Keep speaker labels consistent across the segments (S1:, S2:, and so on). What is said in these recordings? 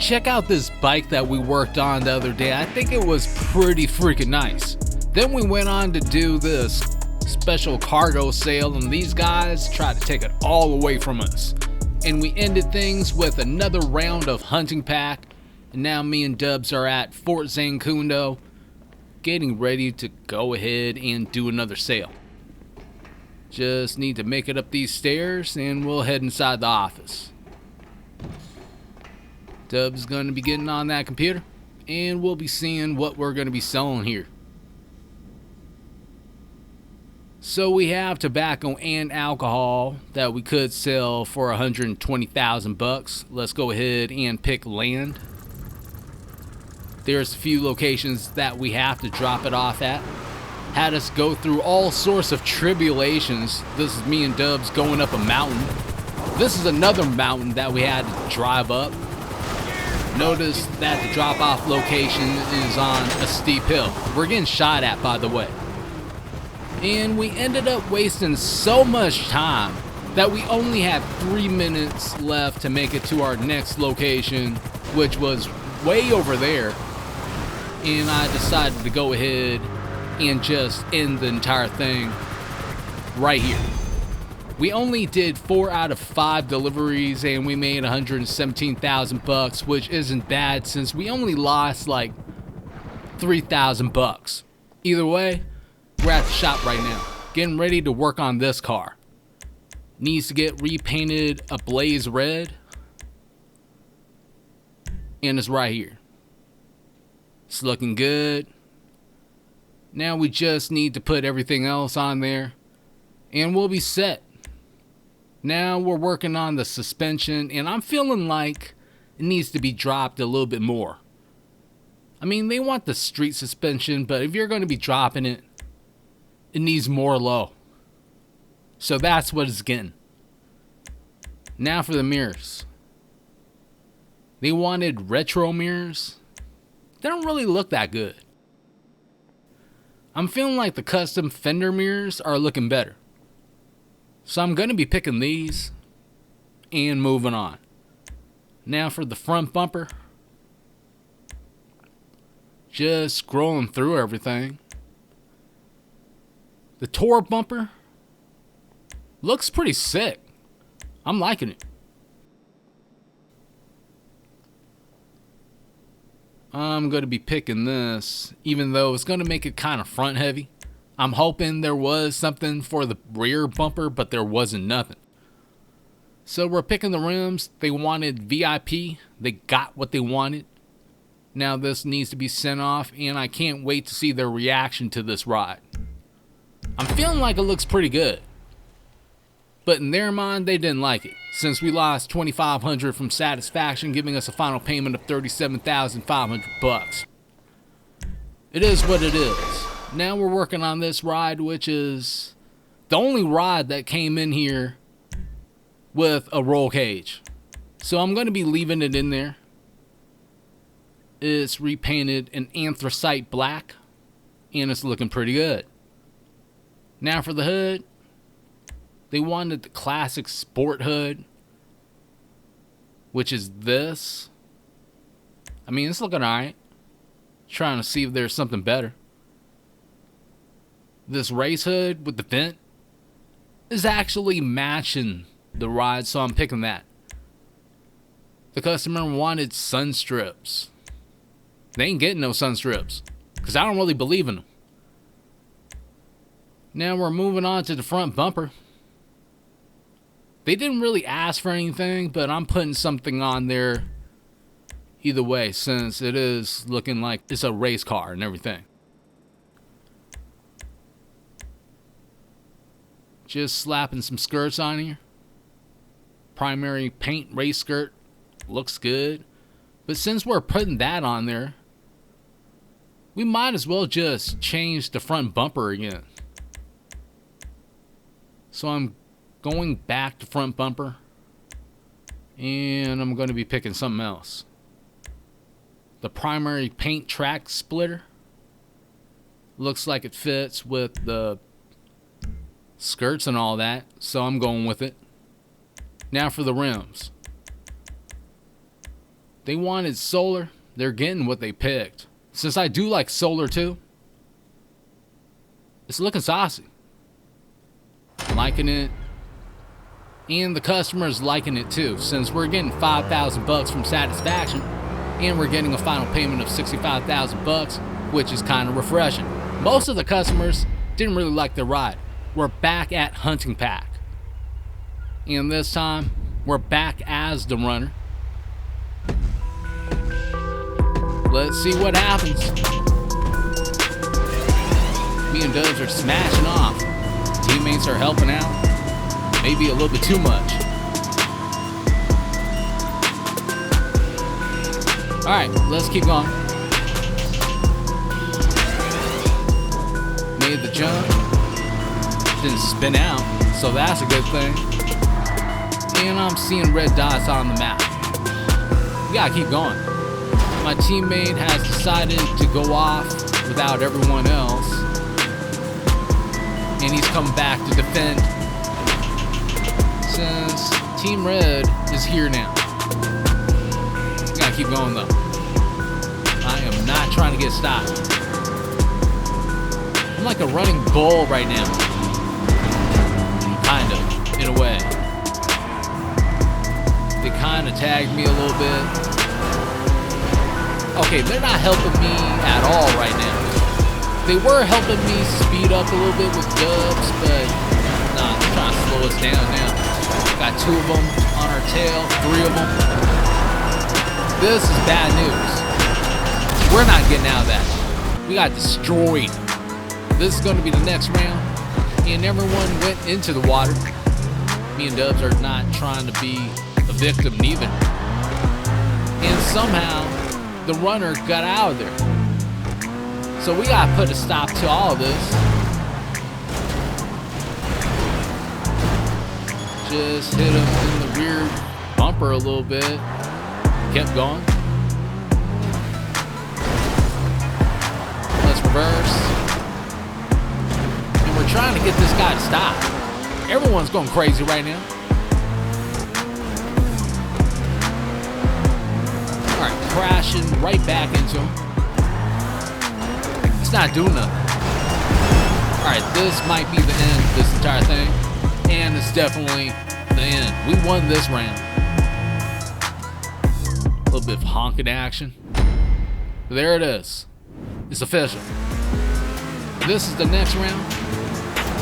S1: check out this bike that we worked on the other day. I think it was pretty freaking nice. Then we went on to do this special cargo sale, and these guys tried to take it all away from us. And we ended things with another round of hunting pack, and now me and Dubbz are at Fort Zancudo, getting ready to go ahead and do another sale. Just need to make it up these stairs and we'll head inside the office. Dubb's gonna be getting on that computer and we'll be seeing what we're gonna be selling here. So we have tobacco and alcohol that we could sell for 120,000 bucks. Let's go ahead and pick land. There's a few locations that we have to drop it off at. Had us go through all sorts of tribulations. This is me and Dubbz going up a mountain. This is another mountain that we had to drive up. Notice that the drop-off location is on a steep hill. We're getting shot at, by the way. And we ended up wasting so much time that we only had 3 minutes left to make it to our next location, which was way over there. And I decided to go ahead and just end the entire thing right here. We only did 4 out of 5 deliveries and we made 117,000 bucks, which isn't bad since we only lost like 3,000 bucks. Either way, we're at the shop right now, getting ready to work on this car. Needs to get repainted a blaze red, and it's right here. It's looking good. Now we just need to put everything else on there and we'll be set. Now we're working on the suspension and I'm feeling like it needs to be dropped a little bit more. I mean, they want the street suspension, but if you're going to be dropping it, it needs more low. So that's what it's getting. Now for the mirrors. They wanted retro mirrors. They don't really look that good. I'm feeling like the custom fender mirrors are looking better. So I'm going to be picking these and moving on. Now for the front bumper. Just scrolling through everything. The Thur bumper looks pretty sick. I'm liking it. I'm going to be picking this, even though it's going to make it kind of front heavy. I'm hoping there was something for the rear bumper, but there wasn't nothing. So we're picking the rims. They wanted VIP. They got what they wanted. Now this needs to be sent off, and I can't wait to see their reaction to this ride. I'm feeling like it looks pretty good. But in their mind, they didn't like it, since we lost $2,500 from satisfaction, giving us a final payment of $37,500 bucks. It is what it is. Now we're working on this ride, which is the only ride that came in here with a roll cage. So I'm going to be leaving it in there. It's repainted an anthracite black, and it's looking pretty good. Now for the hood. They wanted the classic sport hood, which is this. I mean, it's looking alright. Trying to see if there's something better. This race hood with the vent is actually matching the ride, so I'm picking that. The customer wanted sun strips. They ain't getting no sun strips, because I don't really believe in them. Now we're moving on to the front bumper. They didn't really ask for anything, but I'm putting something on there either way, since it is looking like it's a race car and everything. Just slapping some skirts on here. Primary paint race skirt. Looks good. But since we're putting that on there, we might as well just change the front bumper again. So I'm going back to front bumper, and I'm going to be picking something else. The primary paint track splitter looks like it fits with the skirts and all that, so I'm going with it. Now for the rims. They wanted solar. They're getting what they picked. Since I do like solar too, it's looking saucy. Liking it. And the customer's liking it too, since we're getting $5,000 from satisfaction, and we're getting a final payment of $65,000, which is kind of refreshing. Most of the customers didn't really like the ride. We're back at Hunting Pack, and this time we're back as the runner. Let's see what happens. Me and Dubbz are smashing off. Teammates are helping out. Maybe a little bit too much. Alright, let's keep going. Made the jump. Didn't spin out, so that's a good thing. And I'm seeing red dots on the map. We gotta keep going. My teammate has decided to go off without everyone else. And he's coming back to defend. Since Team Red is here now. We gotta keep going though. I am not trying to get stopped. I'm like a running bull right now. Kind of, in a way. They kind of tagged me a little bit. Okay, they're not helping me at all right now. They were helping me speed up a little bit with Dubbz, but nah, they're trying to slow us down now. Got 2 of them on our tail, 3 of them. This is bad news. We're not getting out of that. We got destroyed. This is going to be the next round, and everyone went into the water. Me and Dubbz are not trying to be a victim neither. And somehow, the runner got out of there. So we got to put a stop to all of this. Just hit him in the rear bumper a little bit. Kept going. Let's reverse. And we're trying to get this guy to stop. Everyone's going crazy right now. Alright, crashing right back into him. It's not doing nothing. Alright, this might be the end of this entire thing. And it's definitely the end. We won this round. A little bit of honking action. There it is. It's official. This is the next round.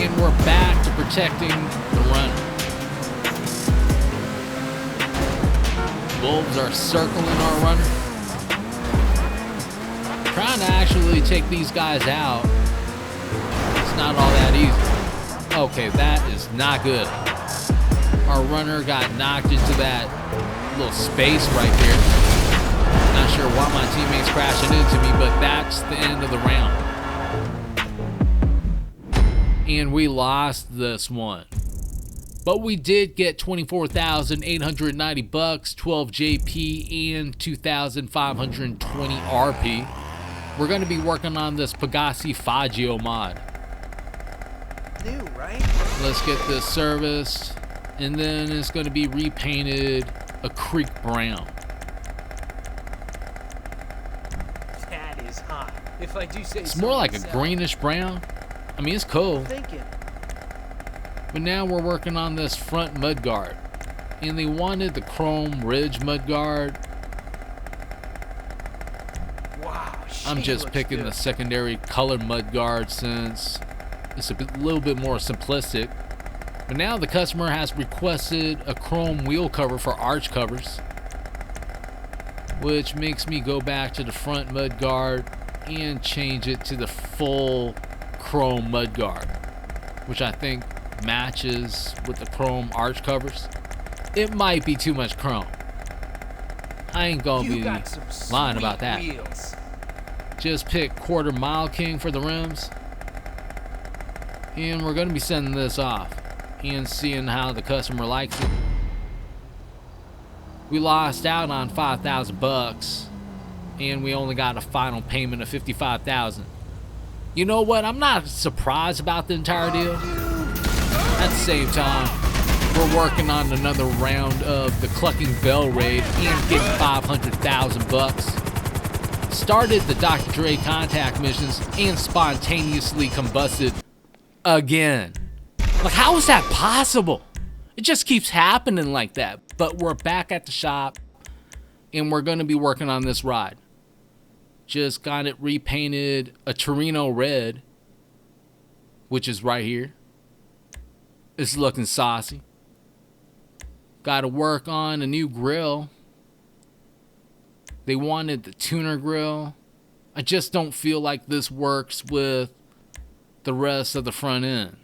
S1: And we're back to protecting the runner. Wolves are circling our runner. Trying to actually take these guys out. It's not all that easy. Okay, that is not good. Our runner got knocked into that little space right there. Not sure why my teammates crashing into me, but that's the end of the round. And we lost this one. But we did get $24,890, 12 JP, and 2,520 RP. We're going to be working on this Pegasi Faggio mod.
S2: New, right?
S1: Let's get this serviced, and then it's going to be repainted a creek brown.
S2: That is hot. If I do say
S1: It's more like a greenish brown. I mean, it's cool. But now we're working on this front mudguard, and they wanted the chrome ridge mudguard.
S2: Wow,
S1: I'm just picking the secondary color mudguard since it's a little bit more simplistic. But now the customer has requested a chrome wheel cover for arch covers, which makes me go back to the front mudguard and change it to the full chrome mudguard, which I think matches with the chrome arch covers. It might be too much chrome. I ain't gonna be lying about that.
S2: Wheels.
S1: Just pick 1/4 mile king for the rims. And we're going to be sending this off and seeing how the customer likes it. We lost out on $5,000 and we only got a final payment of $55,000. You know what? I'm not surprised about the entire deal. At the same time, we're working on another round of the Clucking Bell raid and getting 500,000 bucks. Started the Dr. Dre contact missions and spontaneously combusted again. Like, how is that possible? It just keeps happening like that. But we're back at the shop and we're going to be working on this ride. Just got it repainted a Torino red, which is right here. It's looking saucy. Got to work on a new grill. They wanted the tuner grill. I just don't feel like this works with the rest of the front end.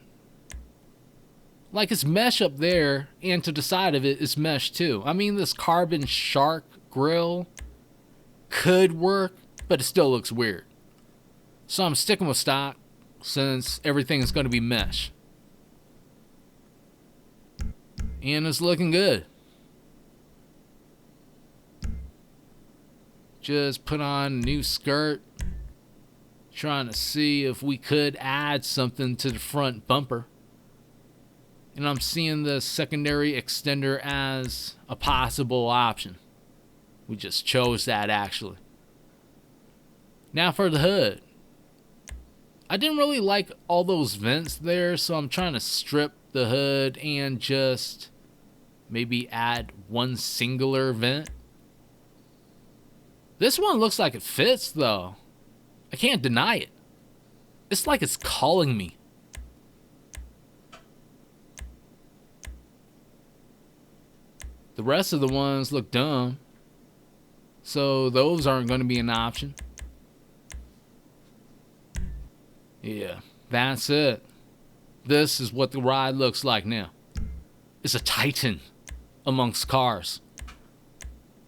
S1: Like, it's mesh up there, and to the side of it is mesh too. I mean, this carbon shark grill could work, but it still looks weird. So I'm sticking with stock since everything is going to be mesh. And it's looking good. Just put on a new skirt. Trying to see if we could add something to the front bumper. And I'm seeing the secondary extender as a possible option. We just chose that actually. Now for the hood. I didn't really like all those vents there, so I'm trying to strip the hood and just maybe add one singular vent. This one looks like it fits though. I can't deny it. It's like it's calling me. The rest of the ones look dumb, so those aren't going to be an option. Yeah, that's it. This is what the ride looks like now. It's a titan amongst cars.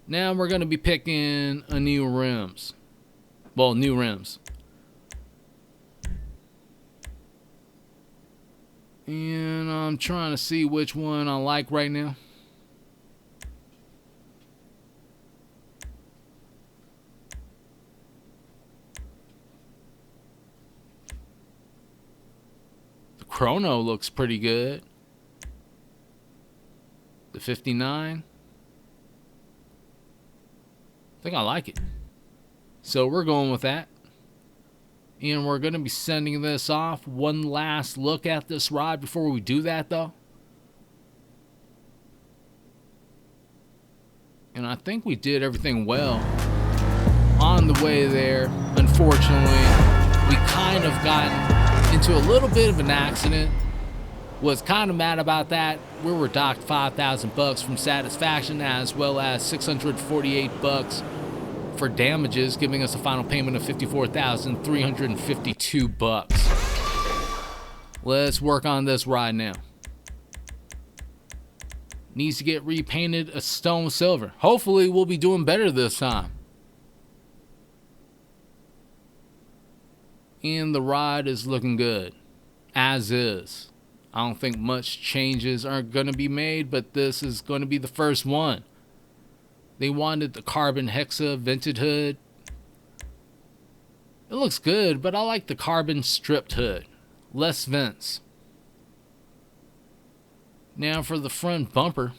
S1: Now we're going to be picking a new rims. Well, new rims. And I'm trying to see which one I like right now. The Chrono looks pretty good. The 59. I think I like it. So we're going with that. And we're going to be sending this off. One last look at this ride before we do that though. And I think we did everything well on the way there. Unfortunately, we kind of got into a little bit of an accident. Was kind of mad about that. We were docked 5,000 bucks from satisfaction, as well as 648 bucks for damages, giving us a final payment of 54,352 bucks. Let's work on this ride now. Needs to get repainted a stone silver. Hopefully we'll be doing better this time. And the ride is looking good, as is. I don't think much changes are going to be made, but this is going to be the first one. They wanted the carbon hexa vented hood. It looks good, but I like the carbon stripped hood. Less vents. Now for the front bumper.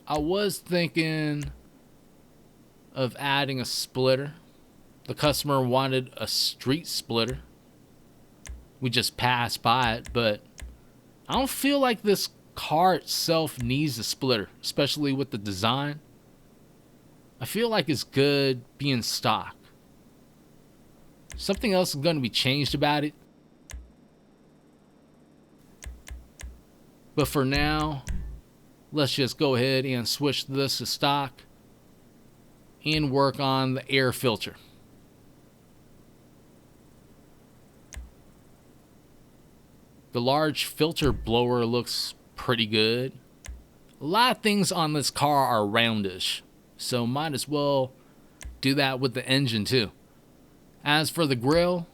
S1: I was thinking of adding a splitter. The customer wanted a street splitter. We just passed by it, but I don't feel like this car itself needs a splitter, especially with the design. I feel like it's good being stock. Something else is going to be changed about it. But for now, let's just go ahead and switch this to stock and work on the air filter. The large filter blower looks pretty good. A lot of things on this car are roundish, so might as well do that with the engine too. As for the grill,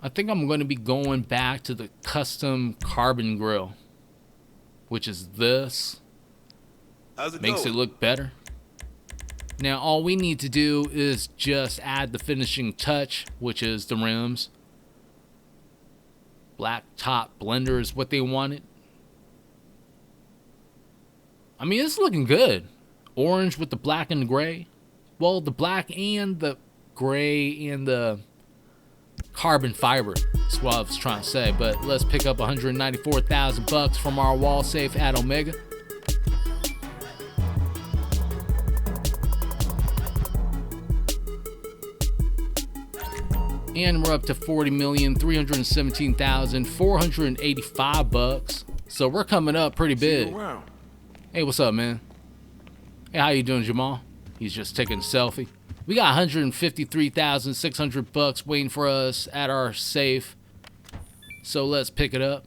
S1: I think I'm going to be going back to the custom carbon grill, which is this. Makes it look better. Now all we need to do is just add the finishing touch, which is the rims. Black top blender is what they wanted. I mean, it's looking good. Orange with the black and the gray. Well, the black and the gray and the carbon fiber is what I was trying to say. But let's pick up 194,000 bucks from our wall safe at Omega. And we're up to 40,317,485 bucks. So we're coming up pretty big. Hey, what's up, man? Hey, how you doing, Jamal? He's just taking a selfie. We got 153,600 bucks waiting for us at our safe. So let's pick it up.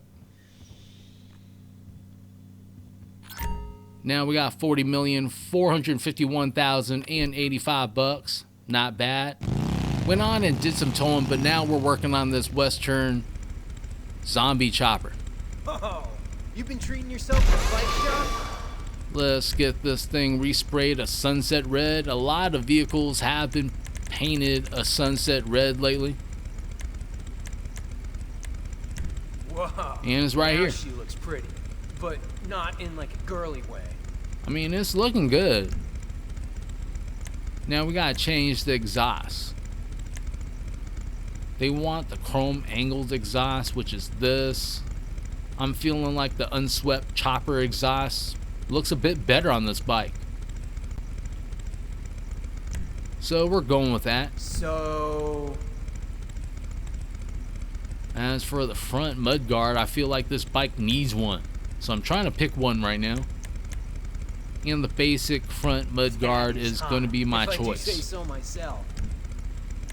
S1: Now we got 40,451,085 bucks. Not bad. Went on and did some towing, but now we're working on this Western zombie chopper.
S2: Oh, you've been treating yourself to a bike shop?
S1: Let's get this thing resprayed a sunset red. A lot of vehicles have been painted a sunset red lately.
S2: Whoa.
S1: And it's right here.
S2: She looks pretty, but not in like a girly way.
S1: I mean, it's looking good. Now we gotta change the exhaust. They want the chrome angled exhaust, which is this. I'm feeling like the unswept chopper exhaust looks a bit better on this bike. So we're going with that.
S2: So
S1: as for the front mudguard, I feel like this bike needs one. So I'm trying to pick one right now. And the basic front mudguard is going to be my choice.
S2: If I do say so myself.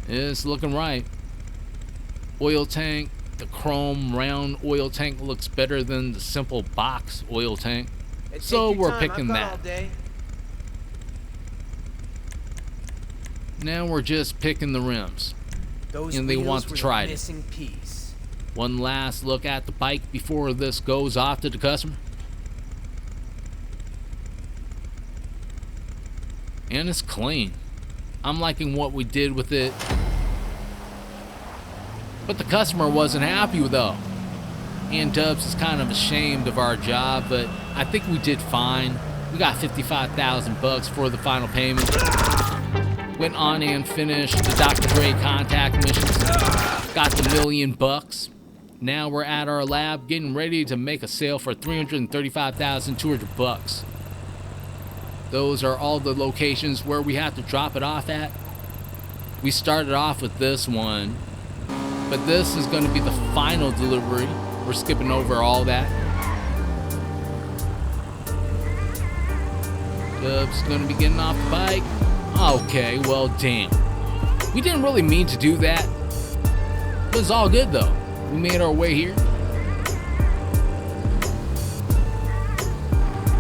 S1: It's looking right. Oil tank, the chrome round oil tank looks better than the simple box oil tank. So we're picking that. Now we're just picking the rims. And they want to try it. One last look at the bike before this goes off to the customer. And it's clean. I'm liking what we did with it. But the customer wasn't happy with though. And Dubbz is kind of ashamed of our job, but I think we did fine. We got 55,000 bucks for the final payment. Went on and finished the Dr. Dre contact missions. Got the $1,000,000. Now we're at our lab getting ready to make a sale for 335,200 bucks. Those are all the locations where we have to drop it off at. We started off with this one, but this is going to be the final delivery. We're skipping over all that. Dubb's going to be getting off the bike. Okay, well, damn. We didn't really mean to do that. But it's all good, though. We made our way here.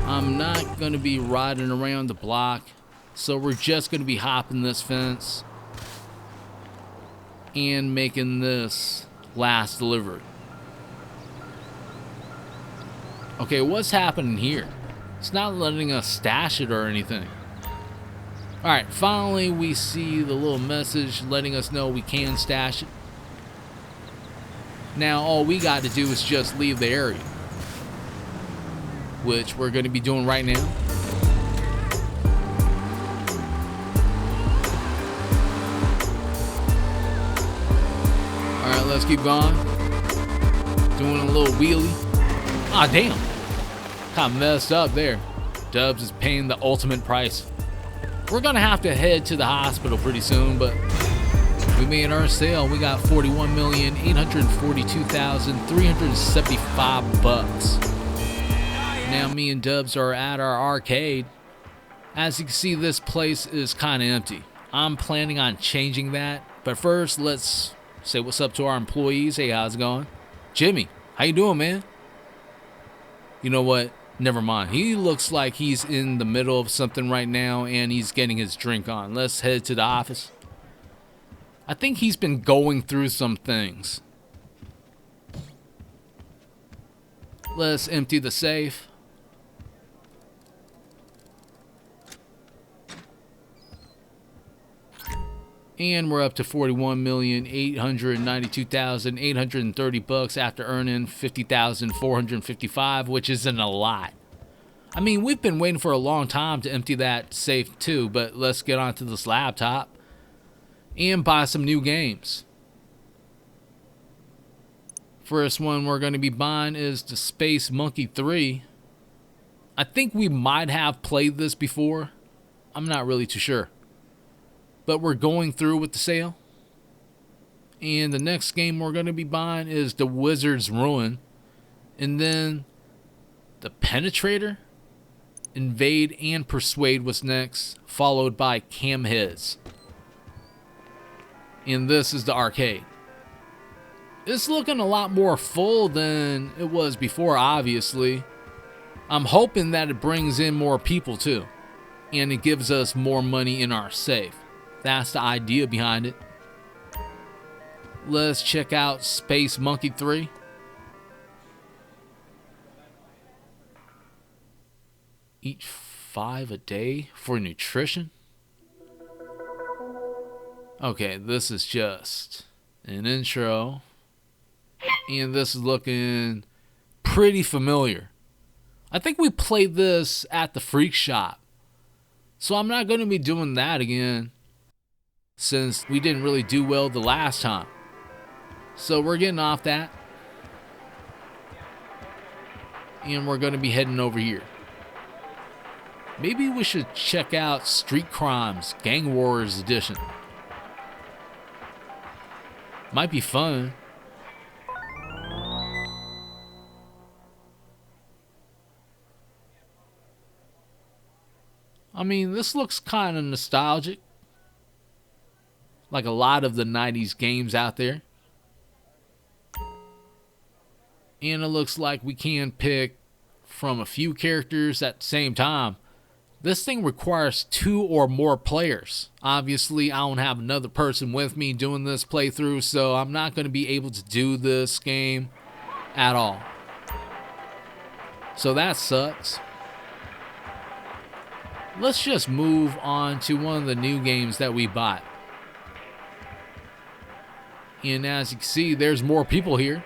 S1: I'm not going to be riding around the block, so we're just going to be hopping this fence and making this last delivery. Okay, what's happening here? It's not letting us stash it or anything. Alright, finally we see the little message letting us know we can stash it. Now all we got to do is just leave the area, which we're going to be doing right now. Alright, let's keep going. Doing a little wheelie. Ah, damn. Kind of messed up there. Dubbz is paying the ultimate price. We're going to have to head to the hospital pretty soon, but we made our sale. We got 41,842,375 bucks. Now me and Dubbz are at our arcade. As you can see, this place is kind of empty. I'm planning on changing that, but first let's say what's up to our employees. Hey, how's it going? Jimmy, how you doing, man? You know what? Never mind. He looks like he's in the middle of something right now and he's getting his drink on. Let's head to the office. I think he's been going through some things. Let's empty the safe. And we're up to $41,892,830 after earning $50,455, which isn't a lot. I mean, we've been waiting for a long time to empty that safe too, but let's get onto this laptop and buy some new games. First one we're going to be buying is the Space Monkey 3. I think we might have played this before. I'm not really too sure. But we're going through with the sale. And the next game we're going to be buying is the Wizard's Ruin. And then the Penetrator, Invade, and Persuade was next, followed by Camheads. And this is the arcade. It's looking a lot more full than it was before, obviously. I'm hoping that it brings in more people too. And it gives us more money in our safe. That's the idea behind it. Let's check out Space Monkey 3. Eat 5 a day for nutrition? Okay, this is just an intro. And this is looking pretty familiar. I think we played this at the Freak Shop. So I'm not going to be doing that again, since we didn't really do well the last time. So we're getting off that. And we're going to be heading over here. Maybe we should check out Street Crimes Gang Wars Edition. Might be fun. I mean, this looks kind of nostalgic. Like a lot of the 90s games out there. And it looks like we can pick from a few characters at the same time. This thing requires 2 or more players. Obviously, I don't have another person with me doing this playthrough, so I'm not going to be able to do this game at all. So that sucks. Let's just move on to one of the new games that we bought. And as you can see, there's more people here,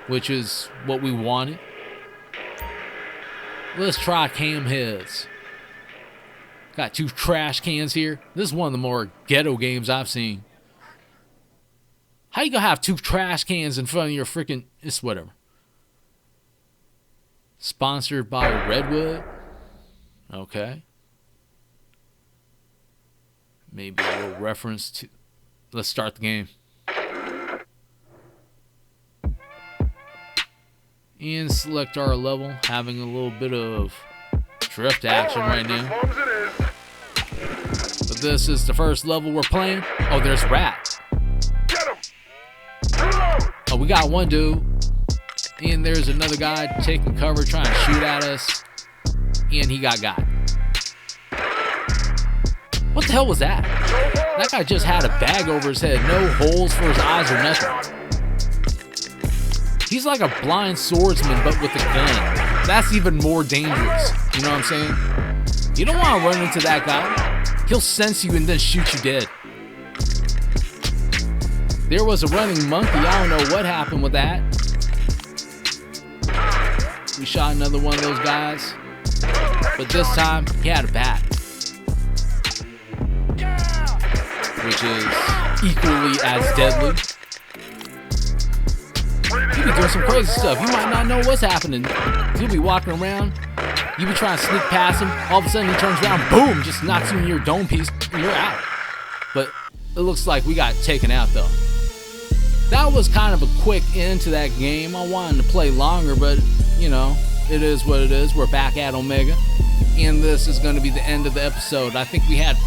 S1: which is what we wanted. Let's try Camheads. Got 2 trash cans here. This is one of the more ghetto games I've seen. How you gonna have 2 trash cans in front of your freaking... It's whatever. Sponsored by Redwood. Okay. Maybe a little reference to... Let's start the game. And select our level. Having a little bit of drift action right now. But this is the first level we're playing. Oh, there's Rat. Oh, we got one dude. And there's another guy taking cover, trying to shoot at us. And he got. What the hell was that? That guy just had a bag over his head. No holes for his eyes or nothing. He's like a blind swordsman, but with a gun. That's even more dangerous. You know what I'm saying? You don't want to run into that guy. He'll sense you and then shoot you dead. There was a running monkey. I don't know what happened with that. We shot another one of those guys. But this time, he had a bat. Which is equally as deadly. You be doing some crazy stuff. You might not know what's happening. You'll be walking around. You be trying to sneak past him. All of a sudden he turns around. Boom! Just knocks you in your dome piece. And you're out. But it looks like we got taken out though. That was kind of a quick end to that game. I wanted to play longer, but you know, it is what it is. We're back at Omega. And this is going to be the end of the episode. I think we had a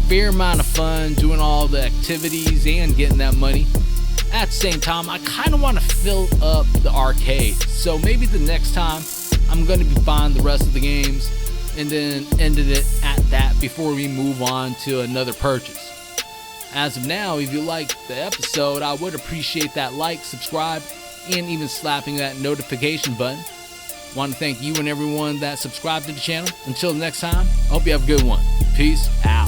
S1: fair amount of fun doing all the activities and getting that money. At the same time, I kind of want to fill up the arcade. So maybe the next time, I'm going to be buying the rest of the games and then ending it at that before we move on to another purchase. As of now, if you liked the episode, I would appreciate that like, subscribe, and even slapping that notification button. Want to thank you and everyone that subscribed to the channel. Until next time, I hope you have a good one. Peace out.